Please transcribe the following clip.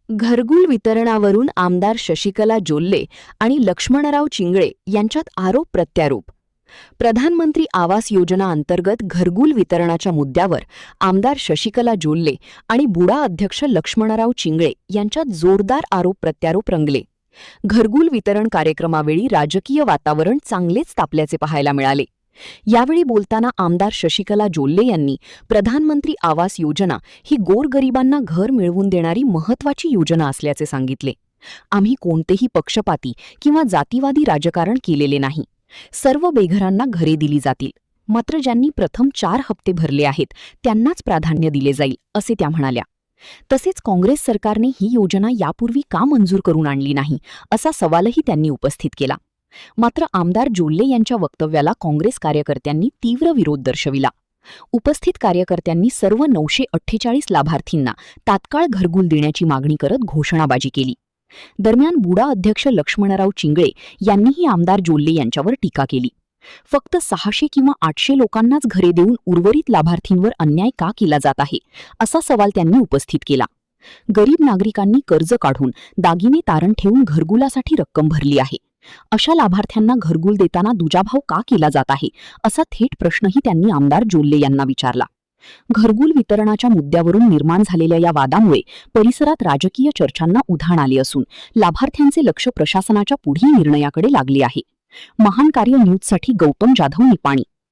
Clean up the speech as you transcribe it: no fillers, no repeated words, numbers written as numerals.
घरकुल वितरणावरून आमदार शशिकला जोल्ले आणि लक्ष्मणराव चिंगळे यांच्यात आरोप प्रत्यारोप. प्रधानमंत्री आवास योजना अंतर्गत घरकुल वितरणाच्या मुद्द्यावर आमदार शशिकला जोल्ले आणि बुडा अध्यक्ष लक्ष्मणराव चिंगळे यांच्यात जोरदार आरोप प्रत्यारोप रंगले. घरकुल वितरण कार्यक्रमावेळी राजकीय वातावरण चांगलेच तापल्याचे पाहायला मिळाले. यावेळी बोलताना आमदार शशिकला जोल्ले यांनी प्रधानमंत्री आवास योजना ही गोरगरिबांना घर मिळवून देणारी महत्त्वाची योजना असल्याचे सांगितले. आम्ही कोणतेही पक्षपाती किंवा जातीवादी राजकारण केलेले नाही. सर्व बेघरांना घरे दिली जातील, मात्र ज्यांनी प्रथम 4 हप्ते भरले आहेत त्यांनाच प्राधान्य दिले जाईल, असे त्या म्हणाल्या. तसेच काँग्रेस सरकारने ही योजना यापूर्वी का मंजूर करून आणली नाही, असा सवालही त्यांनी उपस्थित केला. मात्र आमदार जोल्ले यांच्या वक्तव्याला काँग्रेस कार्यकर्त्यांनी तीव्र विरोध दर्शविला. उपस्थित कार्यकर्त्यांनी सर्व 948 लाभार्थींना तात्काळ घरकुल देण्याची मागणी करत घोषणाबाजी केली. दरम्यान बुडा अध्यक्ष लक्ष्मणराव चिंगळे यांनीही आमदार जोल्ले यांच्यावर टीका केली. फक्त 600 किंवा 800 लोकांनाच घरे देऊन उर्वरित लाभार्थींवर अन्याय का केला जात आहे, असा सवाल त्यांनी उपस्थित केला. गरीब नागरिकांनी कर्ज काढून दागिने तारण ठेवून घरकुलासाठी रक्कम भरली आहे. अशा लाभार्थ्यांना घरकुल देताना दुजाभाव का केला जात आहे, असा थेट प्रश्नही त्यांनी आमदार जोल्ले यांना विचारला. घरकुल वितरणाच्या मुद्द्यावरून निर्माण झालेल्या या वादामुळे परिसरात राजकीय चर्चांना उधाण आले असून लाभार्थ्यांचे लक्ष प्रशासनाच्या पुढील निर्णयाकडे लागले आहे. महान कार्य न्यूजसाठी गौतम जाधव, निपाणी.